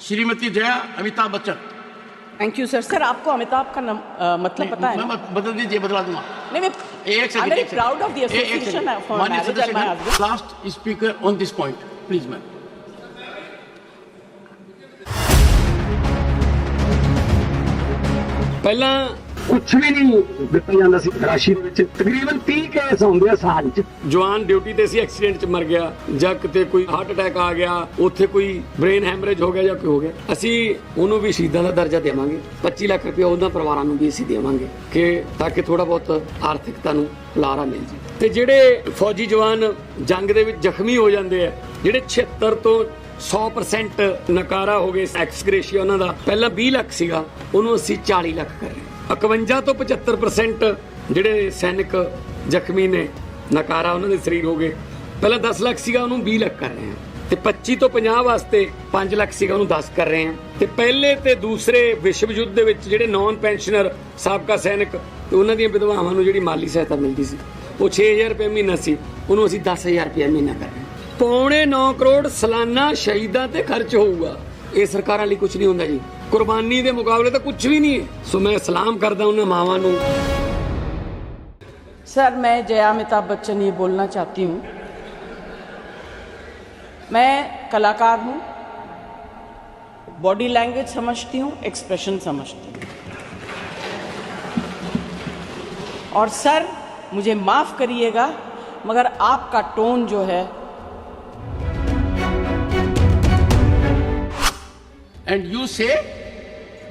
Shrimati Jaya Amitabh Bachchan. Thank you sir. Sir आपको अमिताभ का मतलब पता है? मैं बदल दीजिए, बदला दूंगा। नहीं मैं एक second, very proud of the association for marriage and my husband. Last speaker on this point please ma'am. ਪਹਿਲਾਂ ਕੁਛ ਵੀ ਨਹੀਂ ਦਿੱਤਾ ਜਾਂਦਾ ਸੀ ਰਾਸ਼ੀ ਦੇ ਵਿੱਚ। ਤਕਰੀਬਨ 30 ਕੇਸ ਹੁੰਦੇ ਆ ਸਾਲ 'ਚ। ਜਵਾਨ ਡਿਊਟੀ ਤੇ ਸੀ, ਐਕਸੀਡੈਂਟ 'ਚ ਮਰ ਗਿਆ ਜਾਂ ਕਿਤੇ ਕੋਈ ਹਾਰਟ ਅਟੈਕ ਆ ਗਿਆ, ਉੱਥੇ ਕੋਈ ਬ੍ਰੇਨ ਹੈਮਰੇਜ ਹੋ ਗਿਆ ਜਾਂ ਕੋਈ ਹੋ ਗਿਆ, ਅਸੀਂ ਉਹਨੂੰ ਵੀ ਸ਼ਹੀਦਾਂ ਦਾ ਦਰਜਾ ਦੇਵਾਂਗੇ। 25 ਲੱਖ ਰੁਪਏ ਉਹਨਾਂ ਪਰਿਵਾਰਾਂ ਨੂੰ ਵੀ ਅਸੀਂ ਦੇਵਾਂਗੇ ਕਿ ਤਾਂ ਕਿ ਥੋੜਾ ਬਹੁਤ ਆਰਥਿਕਤਾ ਨੂੰ ਹੁਲਾਰਾ ਮਿਲ ਜੇ। ਤੇ ਜਿਹੜੇ ਫੌਜੀ ਜਵਾਨ ਜੰਗ ਦੇ ਵਿੱਚ ਜ਼ਖਮੀ ਹੋ ਜਾਂਦੇ ਆ, ਜਿਹੜੇ 76 ਤੋਂ 100% ਨਕਾਰਾ ਹੋ ਗਏ, ਐਕਸਗ੍ਰੇਸ਼ੀਆ ਉਹਨਾਂ ਦਾ ਪਹਿਲਾਂ 20 ਲੱਖ ਸੀਗਾ, ਉਹਨੂੰ ਅਸੀਂ 40 ਲੱਖ ਕਰ ਰਹੇ ਹਾਂ। 51 ਤੋਂ 75% ਜਿਹੜੇ ਸੈਨਿਕ ਜ਼ਖਮੀ ਨੇ, ਨਕਾਰਾ ਉਹਨਾਂ ਦੇ ਸਰੀਰ ਹੋ ਗਏ, ਪਹਿਲਾਂ 10 ਲੱਖ ਸੀਗਾ, ਉਹਨੂੰ 20 ਲੱਖ ਕਰ ਰਹੇ ਹਾਂ। ਤੇ 25 ਤੋਂ 50 ਵਾਸਤੇ 5 ਲੱਖ ਸੀਗਾ, ਉਹਨੂੰ 10 ਕਰ ਰਹੇ ਹਾਂ। ਤੇ ਪਹਿਲੇ ਤੇ ਦੂਸਰੇ ਵਿਸ਼ਵ ਯੁੱਧ ਦੇ ਵਿੱਚ ਜਿਹੜੇ ਨੌਨ ਪੈਨਸ਼ਨਰ ਸਾਬਕਾ ਸੈਨਿਕ ਤੇ ਉਹਨਾਂ ਦੀਆਂ ਵਿਧਵਾਵਾਂ ਨੂੰ ਜਿਹੜੀ ਮਾਲੀ ਸਹਾਇਤਾ ਮਿਲਦੀ ਸੀ ਉਹ 6000 ਰੁਪਏ ਮਹੀਨਾ ਸੀ, ਉਹਨੂੰ ਅਸੀਂ 10000 ਰੁਪਏ ਮਹੀਨਾ ਕਰ ਰਹੇ ਹਾਂ। 9.25 ਕਰੋੜ ਸਾਲਾਨਾ ਸ਼ਹੀਦਾਂ ਤੇ ਖਰਚ ਹੋਊਗਾ। ਇਹ ਸਰਕਾਰਾਂ ਲਈ ਕੁਝ ਨਹੀਂ ਹੁੰਦਾ ਜੀ, ਕੁਰਬਾਨੀ ਦੇ ਮੁਕਾਬਲੇ ਤਾਂ ਕੁਝ ਵੀ ਨਹੀਂ ਹੈ। ਸੋ ਮੈਂ ਸਲਾਮ ਕਰਦਾ ਉਹਨਾਂ ਮਾਵਾਂ ਨੂੰ। सर मैं जया अमिताभ बच्चन ये बोलना चाहती हूँ, मैं कलाकार हूँ, बॉडी लैंग्वेज समझती हूँ, एक्सप्रेशन समझती हूँ। और सर मुझे माफ़ करिएगा मगर आपका टोन जो है, And you say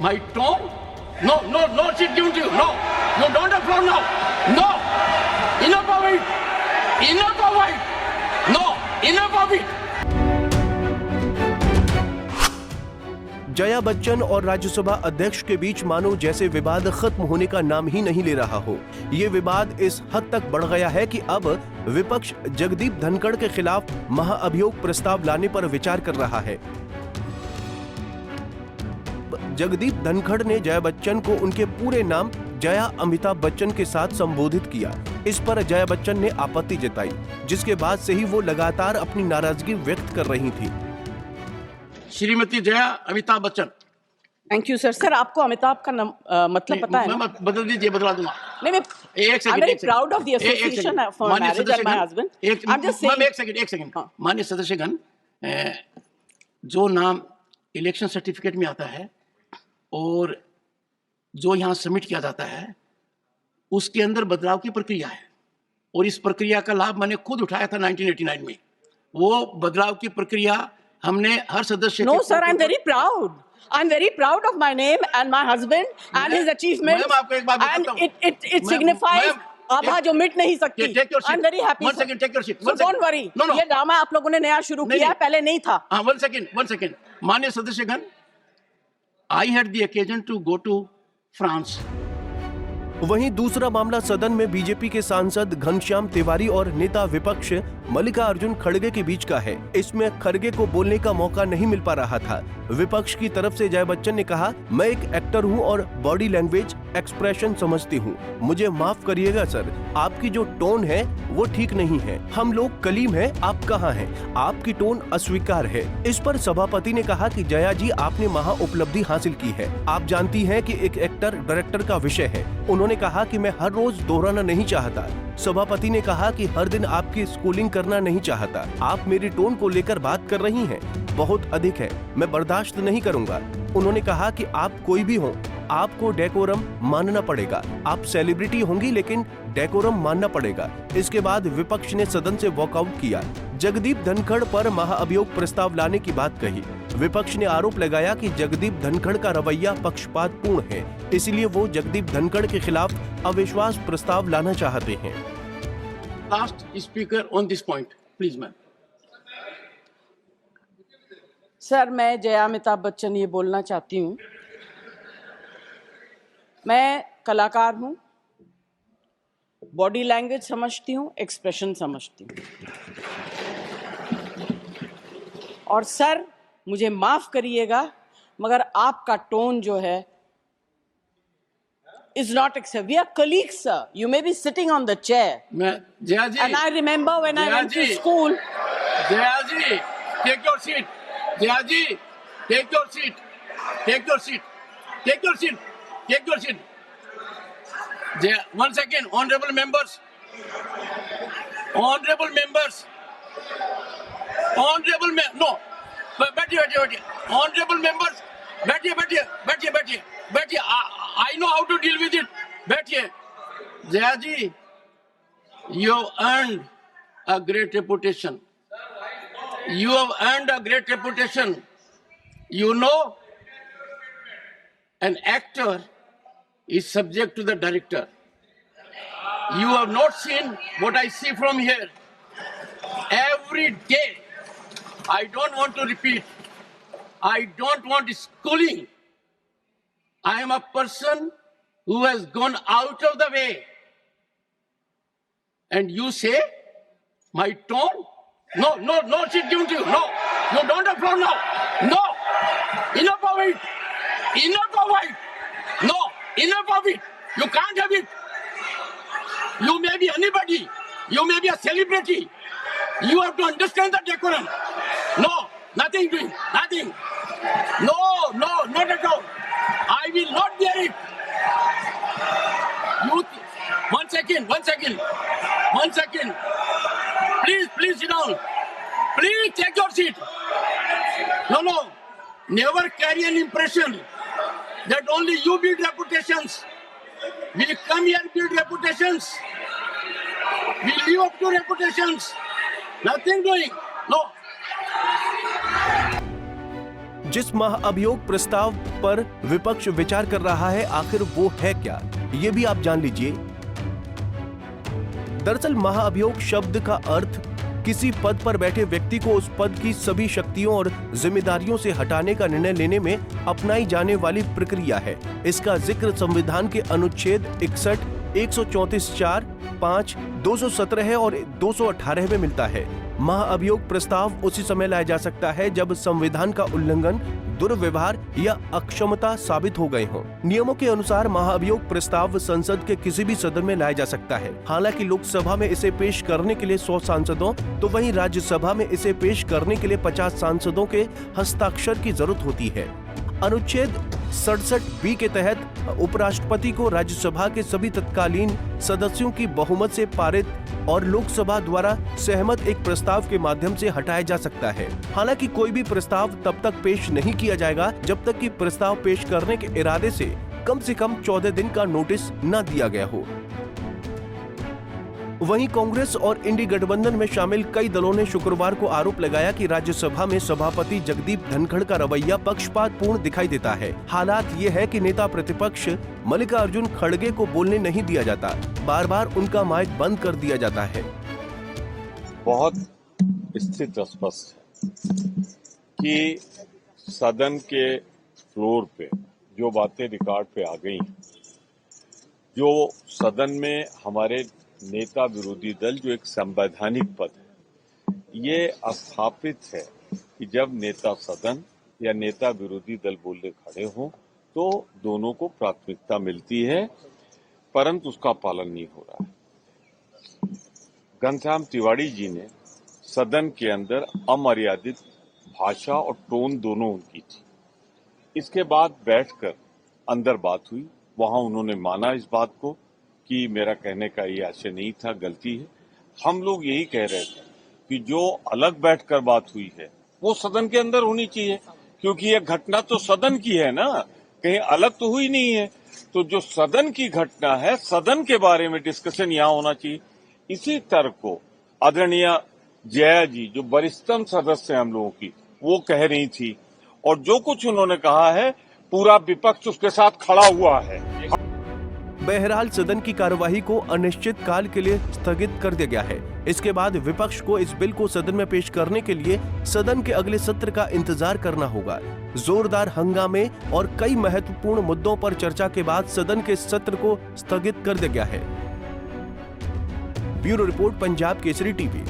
my tone? No, she's giving to you. No, don't applaud now. No, enough of it. Enough of it. No, enough of it. Jaya Bachchan और राज्यसभा अध्यक्ष के बीच मानो जैसे विवाद खत्म होने का नाम ही नहीं ले रहा हो। ये विवाद इस हद तक बढ़ गया है कि अब विपक्ष जगदीप धनखड़ के खिलाफ महाअभियोग प्रस्ताव लाने पर विचार कर रहा है। जगदीप धनखड़ ने जया बच्चन को उनके पूरे नाम जया अमिताभ बच्चन के साथ संबोधित किया। इस पर जया बच्चन ने आपत्ति जताई, जिसके बाद से ही वो लगातार अपनी नाराजगी व्यक्त कर रही थी। Shrimati Jaya Amitabh Bachchan. Thank you sir. Sir आपको अमिताभ का मतलब पता है? मैं बदल दीजिए, बदला दूंगा। नहीं मैं एक second, very proud of the association for marriage and my husband. एक सेकंड। माननीय सदस्यगण, जो नाम इलेक्शन सर्टिफिकेट में आता है और जो यहाँ सबमिट किया जाता है उसके अंदर बदलाव की प्रक्रिया है, और इस प्रक्रिया का लाभ मैंने खुद उठाया था 1989 में। वो बदलाव की प्रक्रिया हमने हर सदस्य no sir, I am very proud. I'm very proud of my name and my husband and his achievements. Ma'am आपको एक बात बताता हूं. And it signifies आभा जो मिट नहीं सकती. I'm very happy. One second, take your seat. So don't worry. No. ये ड्रामा आप लोगों ने नया शुरू किया है, पहले नहीं था. हाँ, one second. माननीय सदस्यगण, I had the occasion to go to France. वहीं दूसरा मामला सदन में बीजेपी के सांसद घनश्याम तिवारी और नेता विपक्ष मल्लिकार्जुन खड़गे के बीच का है। इसमें खड़गे को बोलने का मौका नहीं मिल पा रहा था। विपक्ष की तरफ से जया बच्चन ने कहा, मैं एक एक्टर हूं और बॉडी लैंग्वेज एक्सप्रेशन समझती हूं। मुझे माफ करिएगा सर, आपकी जो टोन है वो ठीक नहीं है। हम लोग कलीम हैं, आप कहाँ हैं? आपकी टोन अस्वीकार है। इस पर सभापति ने कहा कि जया जी, आपने महा उपलब्धि हासिल की है। आप जानती हैं कि एक एक्टर डायरेक्टर का विषय है। उन्होंने कहा कि मैं हर रोज दोहराना नहीं चाहता। सभापति ने कहा कि हर दिन आपकी स्कूलिंग करना नहीं चाहता। आप मेरी टोन को लेकर बात कर रही हैं, बहुत अधिक है, मैं बर्दाश्त नहीं करूंगा। उन्होंने कहा कि आप कोई भी हो, आपको डेकोरम मानना पड़ेगा। आप सेलिब्रिटी होंगी लेकिन डेकोरम मानना पड़ेगा। इसके बाद विपक्ष ने सदन से वॉकआउट किया। जगदीप धनखड़ पर महाअभियोग प्रस्ताव लाने की बात कही। विपक्ष ने आरोप लगाया कि जगदीप धनखड़ का रवैया पक्षपातपूर्ण है, इसलिए वो जगदीप धनखड़ के खिलाफ अविश्वास प्रस्ताव लाना चाहते हैं। Last speaker on this point please ma'am. Sir मैं जया अमिताभ बच्चन ये बोलना चाहती हूँ, मैं कलाकार हूँ, बॉडी लैंग्वेज समझती हूँ, एक्सप्रेशन समझती हूँ। और सर मुझे माफ करिएगा मगर आपका टोन जो है is not acceptable. We are colleagues, sir. You may be sitting on the chair. मैं जया जी, and I remember when I went to school. Jaya ji, take your seat. Jaya ji, Take your seat. Take your seat. Take your seat. Take your seat. Once again, honorable members. Honorable members. No. बैठिए. Honorable members. बैठिए. I know how to deal with it. बैठिए. जया जी, you have earned a great reputation. You have earned a great reputation. You know, an actor is subject to the director. You have not seen what I see from here. Every day, I don't want to repeat. I don't want schooling. I am a person who has gone out of the way. And you say, my tone? No, she's given to you. No, you don't have floor now. No, enough of it. No, enough of it. You can't have it. You may be anybody. You may be a celebrity. You have to understand the decorum. No, nothing doing. Nothing. No, not at all. I will not bear it. One second. Please sit down. Please take your seat. No. Never carry an impression that only you build reputations. We come here build reputations. We live up to reputations. Nothing doing. No. जिस महाअभियोग प्रस्ताव पर विपक्ष विचार कर रहा है, आखिर वो है क्या, ये भी आप जान लीजिए। दरअसल महाअभियोग शब्द का अर्थ किसी पद पर बैठे व्यक्ति को उस पद की सभी शक्तियों और जिम्मेदारियों से हटाने का निर्णय लेने में अपनाई जाने वाली प्रक्रिया है। इसका जिक्र संविधान के अनुच्छेद 61, 134(4), 5, 217 है और 218 में मिलता है। महाअभियोग प्रस्ताव उसी समय लाया जा सकता है जब संविधान का उल्लंघन, दुर्व्यवहार या अक्षमता साबित हो गए हों। नियमों के अनुसार महाअभियोग प्रस्ताव संसद के किसी भी सदन में लाया जा सकता है। हालांकि लोकसभा में इसे पेश करने के लिए 100 सांसदों, तो वहीं राज्यसभा में इसे पेश करने के लिए 50 सांसदों के हस्ताक्षर की जरूरत होती है। अनुच्छेद 67(b) के तहत उपराष्ट्रपति को राज्यसभा के सभी तत्कालीन सदस्यों की बहुमत से पारित और लोकसभा द्वारा सहमत एक प्रस्ताव के माध्यम से हटाया जा सकता है। हालांकि कोई भी प्रस्ताव तब तक पेश नहीं किया जाएगा जब तक कि प्रस्ताव पेश करने के इरादे से कम 14 दिन का नोटिस न दिया गया हो। वहीं कांग्रेस और इंडी गठबंधन में शामिल कई दलों ने शुक्रवार को आरोप लगाया कि राज्यसभा में सभापति जगदीप धनखड़ का रवैया पक्षपातपूर्ण दिखाई देता है। हालात ये है कि नेता प्रतिपक्ष मल्लिकार्जुन खड़गे को बोलने नहीं दिया जाता, बार-बार उनका माइक बंद कर दिया जाता है। बहुत स्थित स्पष्ट है कि सदन के फ्लोर पे जो बातें रिकॉर्ड पे आ गई, जो सदन में हमारे नेता विरोधी दल जो एक संवैधानिक पद है, ये स्थापित है कि जब नेता सदन या नेता विरोधी दल बोलने खड़े हों तो दोनों को प्राथमिकता मिलती है, परंतु उसका पालन नहीं हो रहा है। घनश्याम तिवारी जी ने सदन के अंदर अमर्यादित भाषा और टोन दोनों उनकी थी। इसके बाद बैठकर अंदर बात हुई, वहां उन्होंने माना इस बात को कि मेरा कहने का ये आशय नहीं था, गलती है। हम लोग यही कह रहे थे कि जो अलग बैठकर बात हुई है वो सदन के अंदर होनी चाहिए, क्योंकि ये घटना तो सदन की है ना, कहीं अलग तो हुई नहीं है। तो जो सदन की घटना है, सदन के बारे में डिस्कशन यहाँ होना चाहिए। इसी तर्क को आदरणीय जया जी, जो वरिष्ठतम सदस्य हैं हम लोगों की, वो कह रही थी, और जो कुछ उन्होंने कहा है पूरा विपक्ष उसके साथ खड़ा हुआ है। बहरहाल सदन की कार्यवाही को अनिश्चित काल के लिए स्थगित कर दिया गया है। इसके बाद विपक्ष को इस बिल को सदन में पेश करने के लिए सदन के अगले सत्र का इंतजार करना होगा। जोरदार हंगामे और कई महत्वपूर्ण मुद्दों पर चर्चा के बाद सदन के सत्र को स्थगित कर दिया गया है। Bureau report, Punjab Kesari TV.